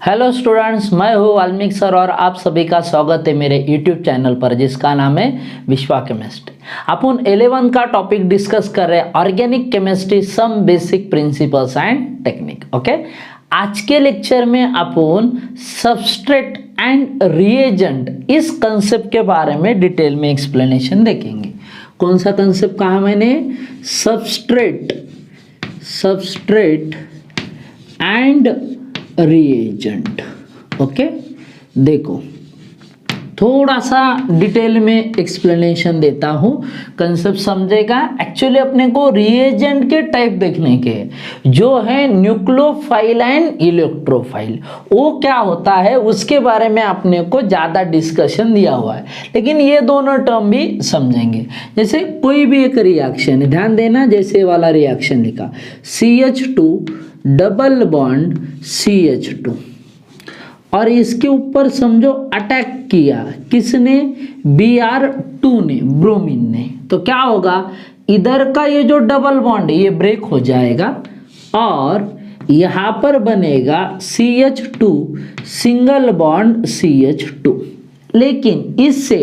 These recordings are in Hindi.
हेलो स्टूडेंट्स, मैं हूँ वाल्मीकि सर और आप सभी का स्वागत है मेरे यूट्यूब चैनल पर जिसका नाम है विश्वा केमिस्ट्री। अपन 11 का टॉपिक डिस्कस कर रहे हैं organic chemistry some basic principles and technique. Okay, आज के लेक्चर में अपन सबस्ट्रेट एंड रिएजेंट इस कंसेप्ट के बारे में डिटेल में एक्सप्लेनेशन देखेंगे। कौन सा कंसेप्ट कहा मैंने? Substrate and reagent. ओके, देखो थोड़ा सा डिटेल में एक्सप्लेनेशन देता हूँ, कंसेप्ट समझेगा। एक्चुअली अपने को रिएजेंट के टाइप देखने के जो है न्यूक्लियोफाइल एंड इलेक्ट्रोफाइल, वो क्या होता है उसके बारे में अपने को ज़्यादा डिस्कशन दिया हुआ है, लेकिन ये दोनों टर्म भी समझेंगे। जैसे कोई भी एक रिएक्शन है, ध्यान देना, जैसे वाला रिएक्शन लिखा CH2 डबल बॉन्ड CH2 और इसके ऊपर समझो अटैक किया किसने? Br2 ने, ब्रोमीन ने। तो क्या होगा, इधर का ये जो डबल बॉन्ड है ये ब्रेक हो जाएगा और यहाँ पर बनेगा CH2 सिंगल बॉन्ड CH2। लेकिन इससे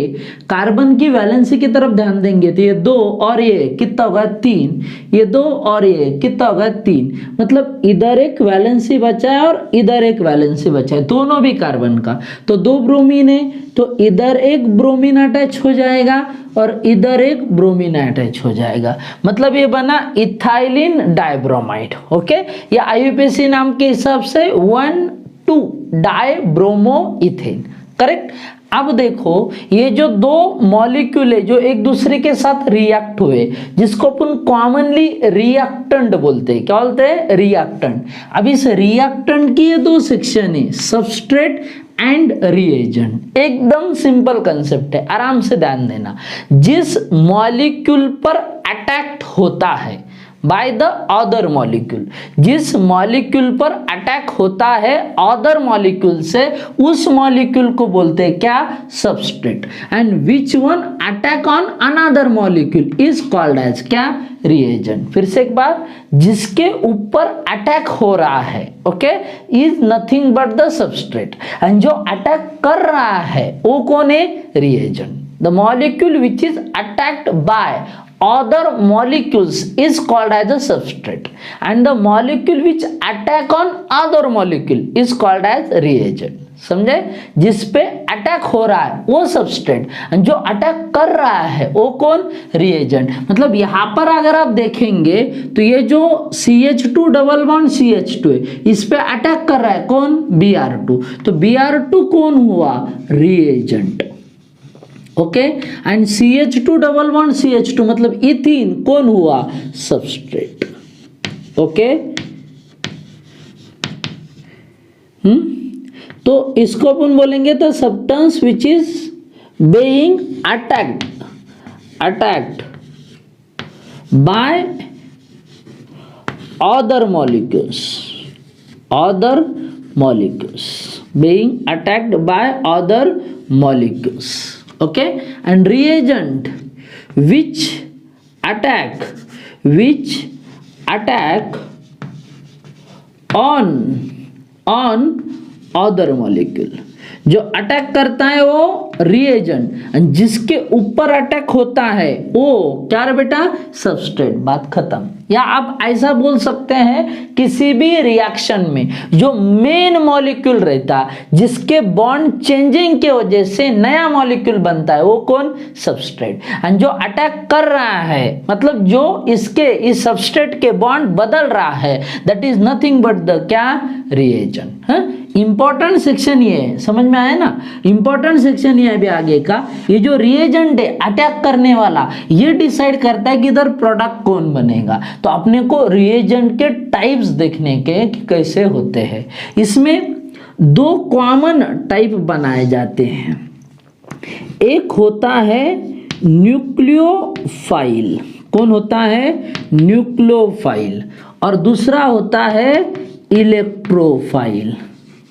कार्बन की वैलेंसी की तरफ ध्यान देंगे तो ये 2 और ये कितना होगा 3, ये 2 और ये कितना होगा 3, मतलब इधर एक वैलेंसी बचा है और इधर एक वैलेंसी बचा है, दोनों भी कार्बन का। तो 2 ब्रोमीन है तो इधर एक ब्रोमीन अटैच हो जाएगा और इधर एक ब्रोमीन अटैच हो जाएगा, मतलब ये बना इथाइलिन डाइब्रोमाइड। ओके, या IUPAC नाम के हिसाब से 1,2 डाइब्रोमो इथेन। करेक्ट। अब देखो ये जो दो मॉलिक्यूल है जो एक दूसरे के साथ रिएक्ट हुए, जिसको अपन कॉमनली रिएक्टेंट बोलते हैं। क्या बोलते हैं? रिएक्टेंट। अब इस रिएक्टेंट की ये 2 सेक्शन है, सबस्ट्रेट एंड रिएजेंट। एकदम सिंपल कंसेप्ट है, आराम से ध्यान देना। जिस मॉलिक्यूल पर अटैक होता है बाय द अदर मॉलिक्यूल, जिस मॉलिक्यूल पर अटैक होता है अदर मॉलिक्यूल से, उस मॉलिक्यूल को बोलते हैं क्या? Substrate. And which one attack on another molecule is called as क्या? रिएजेंट। फिर से एक बार, जिसके ऊपर अटैक हो रहा है, okay, is nothing but the substrate, and जो अटैक कर रहा है वो कौन है? Reagent. The molecule which is attacked by other molecules is called as a substrate, and the molecule which attack on other molecule is called as reagent। समझे? जिस पे अटैक हो रहा है वो सबस्ट्रेट, जो अटैक कर रहा है वो कौन? रिएजेंट। मतलब यहाँ पर अगर आप देखेंगे तो ये जो CH2 डबल बॉन्ड CH2 है, इस पे अटैक कर रहा है कौन? Br2। तो Br2 कौन हुआ? Reagent. Okay, and CH2 double bond CH2 मतलब इथीन कौन हुआ? सबस्ट्रेट। ओके, तो इसको अपन बोलेंगे तो substance which is being attacked by other molecules being attacked by other molecules। okay, and reagent which attack on other molecule, जो अटैक करता है वो रिएजेंट, जिसके ऊपर अटैक होता है वो क्या रे बेटा? सबस्ट्रेट। बात खत्म। या आप ऐसा बोल सकते हैं, किसी भी रिएक्शन में जो मेन मॉलिक्यूल रहता है, जिसके बॉन्ड चेंजिंग के वजह से नया मॉलिक्यूल बनता है, वो कौन? सबस्ट्रेट। एंड जो अटैक कर रहा है, मतलब जो इस सबस्ट्रेट के बॉन्ड बदल रहा है, that is nothing but the क्या? रिएजेंट। इंपॉर्टेंट सेक्शन ये है, समझ में आया ना? इंपॉर्टेंट सेक्शन ये अभी आगे का, ये जो रिएजेंट है अटैक करने वाला, ये डिसाइड करता है कि इधर प्रोडक्ट कौन बनेगा। तो अपने को रिएजेंट के टाइप्स देखने के कि कैसे होते हैं। इसमें 2 कॉमन टाइप बनाए जाते हैं। एक होता है न्यूक्लियोफाइल। कौन होता है? न्यूक्लियोफाइल। और दूसरा होता है इलेक्ट्रोफाइल।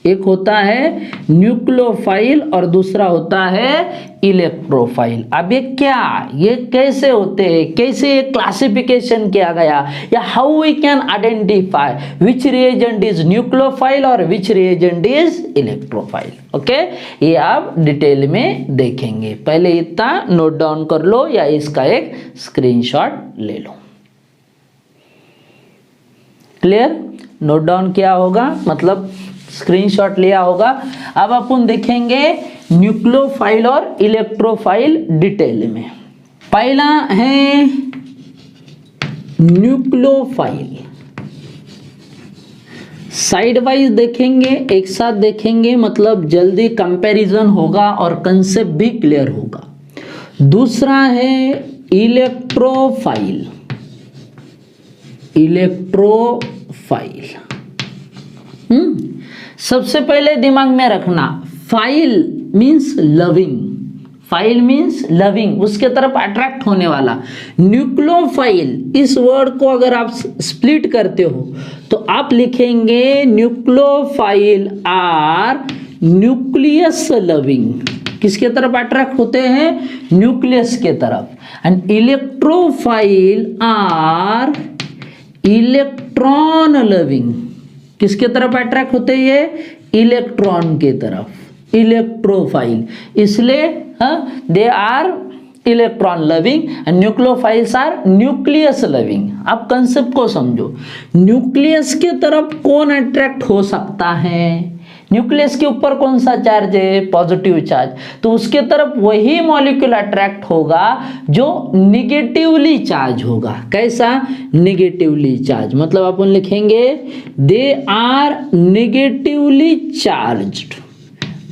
एक होता है न्यूक्लियोफाइल और दूसरा होता है इलेक्ट्रोफाइल। अब ये क्या, ये कैसे होते हैं, कैसे ये क्लासिफिकेशन किया गया, या how we can identify which reagent is nucleophile और which reagent is electrophile. Okay, ये आप डिटेल में देखेंगे। पहले इतना नोट डाउन कर लो या इसका एक स्क्रीनशॉट ले लो। क्लियर, नोट डाउन किया होगा, मतलब स्क्रीनशॉट लिया होगा। अब अपन देखेंगे न्यूक्लियोफाइल और इलेक्ट्रोफाइल डिटेल में। पहला है न्यूक्लियोफाइल, साइड वाइज देखेंगे, एक साथ देखेंगे, मतलब जल्दी कंपैरिजन होगा और कंसेप्ट भी क्लियर होगा। दूसरा है इलेक्ट्रोफाइल, इलेक्ट्रोफाइल। सबसे पहले दिमाग में रखना, file means loving, file means loving, उसके तरफ अट्रैक्ट होने वाला। न्यूक्लियोफाइल, इस वर्ड को अगर आप स्प्लिट करते हो तो आप लिखेंगे न्यूक्लियोफाइल आर न्यूक्लियस लविंग, किसके तरफ अट्रैक्ट होते हैं, न्यूक्लियस के तरफ। And electrophile are electron loving, किसके तरफ अट्रैक्ट होते हैं, ये इलेक्ट्रॉन के तरफ, इलेक्ट्रोफाइल। इसलिए they are electron loving and nucleophiles are nucleus loving. आप कंसेप्ट को समझो, न्यूक्लियस के तरफ कौन अट्रैक्ट हो सकता है, न्यूक्लियस के ऊपर कौन सा चार्ज है, पॉजिटिव चार्ज, तो उसके तरफ वही मॉलिक्यूल अट्रैक्ट होगा जो निगेटिवली चार्ज होगा। कैसा, निगेटिवली चार्ज, मतलब अपन लिखेंगे they are negatively charged,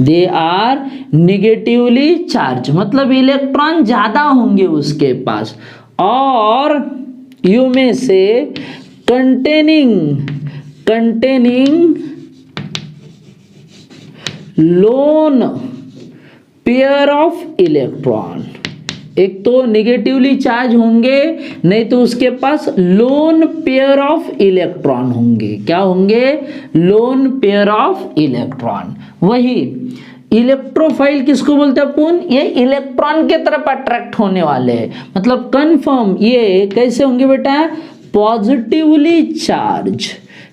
they are negatively charge, मतलब इलेक्ट्रॉन ज्यादा होंगे उसके पास। और you may say containing lone pair of electron, एक तो निगेटिवली चार्ज होंगे, नहीं तो उसके पास लोन पेयर ऑफ इलेक्ट्रॉन होंगे। क्या होंगे, लोन पेयर ऑफ इलेक्ट्रॉन। वही इलेक्ट्रोफाइल किसको बोलते हैं अपन, ये इलेक्ट्रॉन के तरफ अट्रैक्ट होने वाले हैं, मतलब कंफर्म ये कैसे होंगे बेटा, पॉजिटिवली चार्ज,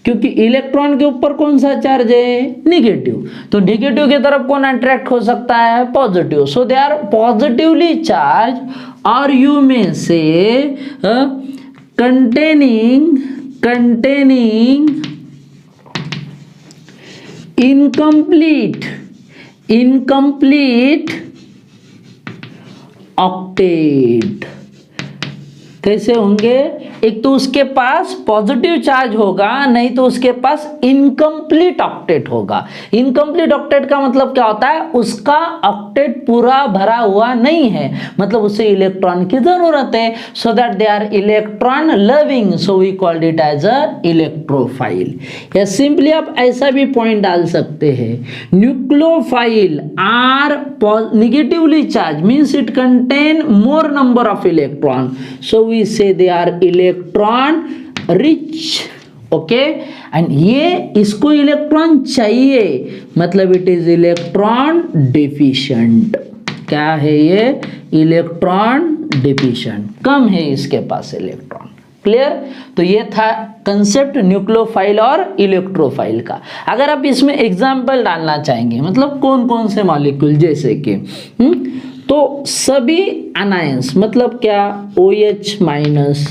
क्योंकि इलेक्ट्रॉन के ऊपर कौन सा चार्ज है, निगेटिव, तो निगेटिव की तरफ कौन अट्रैक्ट हो सकता है, positive. So they are positively charge, और you may say containing incomplete octet. कैसे होंगे, एक तो उसके पास पॉजिटिव चार्ज होगा, नहीं तो उसके पास इनकम्प्लीट ऑक्टेट होगा। इनकम्प्लीट ऑक्टेट का मतलब क्या होता है, उसका ऑक्टेट पूरा भरा हुआ नहीं है, मतलब उसे इलेक्ट्रॉन की जरूरत है। So that they are electron loving, so we called it as a electrophile. या सिंपली आप ऐसा भी पॉइंट डाल सकते हैं, nucleophile are negatively charge means it contain more number of electron, so we say they are electron rich, okay. And ये इसको इलेक्ट्रॉन चाहिए, मतलब इट इज इलेक्ट्रॉन डिफिशिएंट। क्या है ये, इलेक्ट्रॉन डिफिशिएंट, कम है इसके पास इलेक्ट्रॉन। क्लियर, तो ये था कंसेप्ट न्यूक्लियोफाइल और इलेक्ट्रोफाइल का। अगर आप इसमें एग्जाम्पल डालना चाहेंगे, मतलब कौन कौन से मॉलिक्यूल, जैसे कि तो सभी अनायंस, मतलब क्या, OH minus,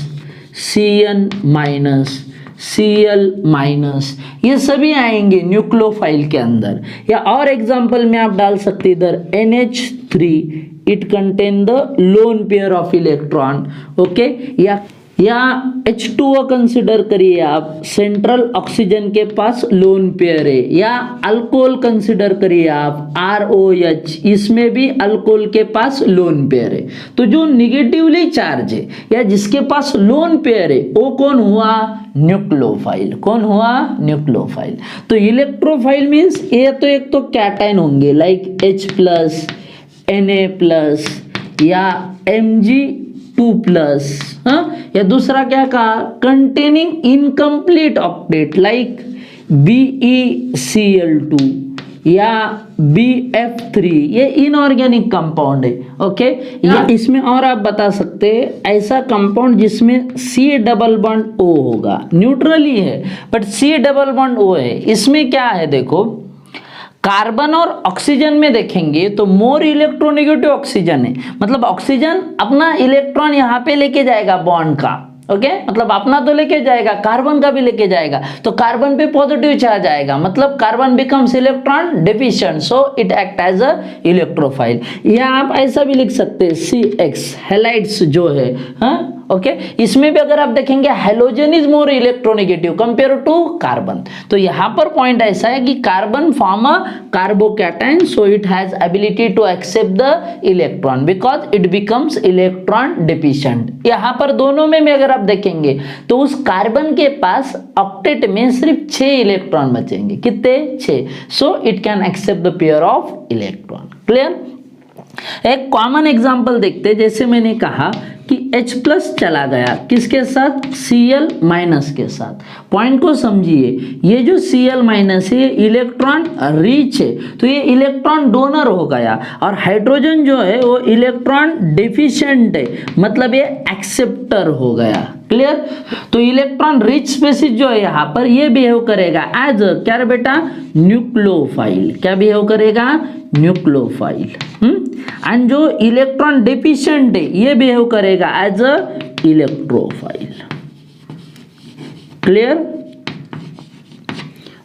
CN minus, Cl minus, ये सभी आएंगे न्यूक्लियोफाइल के अंदर। या और एग्जांपल में आप डाल सकते इधर NH3, it contain the loan pair of electron, okay. या H2O कंसिडर करिए आप, सेंट्रल ऑक्सीजन के पास लोन पेयर है। या अल्कोहल कंसिडर करिए आप, ROH, इसमें भी अल्कोहल के पास लोन पेयर है। तो जो निगेटिवली चार्ज है या जिसके पास लोन पेयर है वो कौन हुआ, न्यूक्लियोफाइल। कौन हुआ, न्यूक्लियोफाइल। तो इलेक्ट्रोफाइल मीन्स ये तो एक तो कैटायन होंगे लाइक H+, Na+, या Mg2+, हाँ। या दूसरा क्या कहा, containing incomplete octet like BeCl2 या BF3, ये इनऑर्गेनिक कंपाउंड है। ओके, या इसमें और आप बता सकते हैं ऐसा कंपाउंड जिसमें C डबल बॉन्ड O होगा, न्यूट्रल ही है but C double bond O है। इसमें क्या है देखो, कार्बन और ऑक्सीजन में देखेंगे तो मोर इलेक्ट्रोनेगेटिव ऑक्सीजन है, मतलब ऑक्सीजन अपना इलेक्ट्रॉन यहाँ पे लेके जाएगा बॉन्ड का। ओके, मतलब अपना तो लेके जाएगा, कार्बन का भी लेके जाएगा, तो कार्बन पे पॉजिटिव चार्ज आएगा, मतलब carbon becomes electron deficient, so it act as a electrophile. या आप ऐसा भी लिख सकते हैं CX हैलाइड्स जो है, हाँ ओके, इसमें भी अगर आप देखेंगे halogen is more electronegative compare to carbon. तो यहाँ पर पॉइंट ऐसा है कि carbon form a carbocation, so it has ability to accept the electron because it becomes electron deficient. यहाँ पर दोनों में अगर आप देखेंगे तो उस कार्बन के पास ऑक्टेट में सिर्फ 6 इलेक्ट्रॉन बचेंगे, कितने? 6, so it can accept the pair of electron. Clear? एक कॉमन एग्जांपल देखते हैं, जैसे मैंने कहा कि H प्लस चला गया किसके साथ? Cl माइनस के साथ। पॉइंट को समझिए, ये जो Cl माइनस है इलेक्ट्रॉन रिच है, तो ये इलेक्ट्रॉन डोनर हो गया, और हाइड्रोजन जो है वो इलेक्ट्रॉन डेफिशिएंट है, मतलब ये एक्सेप्टर हो गया। क्लियर? तो इलेक्ट्रॉन रिच स्पीशीज जो है यहाँ पर ये बिहेव करेगा एज क्या रे बेटा? न्यूक्लियोफाइल। क्या बिहेव करेगा? न्यूक्लियोफाइल। एंड जो इलेक्ट्रॉन डेफिशिएंट है ये बिहेव करेगा एज अ इलेक्ट्रोफाइल। क्लियर?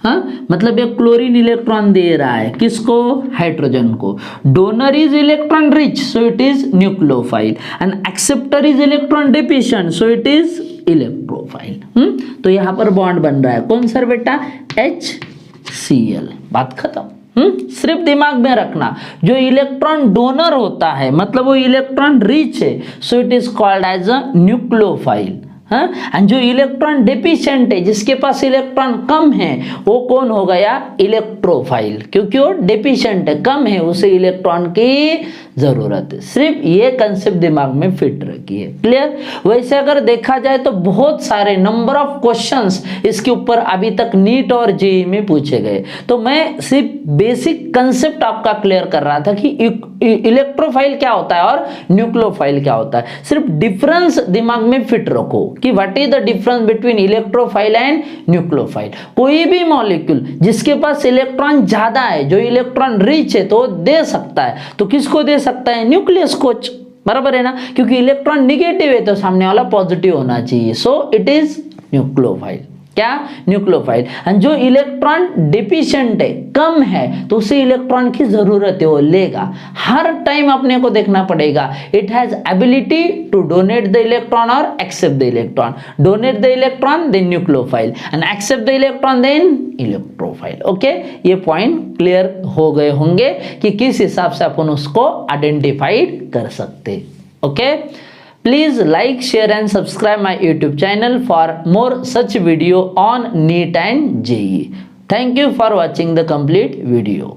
हाँ, मतलब ये क्लोरीन इलेक्ट्रॉन दे रहा है किसको? हाइड्रोजन को। Donor is electron rich, so it is nucleophile, and acceptor is electron deficient, so it is electrophile. तो यहां पर बॉन्ड बन रहा है कौन सर बेटा? HCl। बात खत्म। सिर्फ दिमाग में रखना, जो इलेक्ट्रॉन डोनर होता है मतलब वो इलेक्ट्रॉन रिच है, so it is called as a nucleophile. And जो इलेक्ट्रॉन डेफिशिएंट है, जिसके पास इलेक्ट्रॉन कम है, वो कौन हो गया? इलेक्ट्रोफाइल, क्योंकि वो डेफिशिएंट है, कम है, उसे इलेक्ट्रॉन की जरूरत है। सिर्फ ये कंसेप्ट दिमाग में फिट रखिए। क्लियर? वैसे अगर देखा जाए तो बहुत सारे नंबर ऑफ क्वेश्चंस इसके ऊपर अभी तक नीट और जेईई में पूछे गए, तो मैं सिर्फ बेसिक कंसेप्ट आपका क्लियर कर रहा था कि इलेक्ट्रोफाइल क्या होता है और न्यूक्लियोफाइल क्या होता है। सिर्फ डिफरेंस दिमाग में फिट रखो कि what is the difference between electrophile and nucleophile. कोई भी मॉलिक्यूल जिसके पास इलेक्ट्रॉन ज्यादा है, जो इलेक्ट्रॉन रिच है, तो दे सकता है, तो किसको दे सकता है? न्यूक्लियस को। बराबर है ना, क्योंकि इलेक्ट्रॉन निगेटिव है तो सामने वाला पॉजिटिव होना चाहिए, सो इट इज न्यूक्लियोफाइल। क्या? न्यूक्लियोफाइल। एंड जो इलेक्ट्रॉन डेफिशिएंट है, कम है, तो उसे इलेक्ट्रॉन की जरूरत है, वो लेगा। हर टाइम अपने को देखना पड़ेगा, it has ability to donate the electron और accept the electron. Donate the electron then nucleophile, and accept the electron then electrophile. Okay, ये पॉइंट क्लियर हो गए होंगे कि किस हिसाब से अपन उसको आइडेंटिफाइड कर सकते। Okay, please like, share and subscribe my YouTube channel for more such video on NEET and JEE. Thank you for watching the complete video.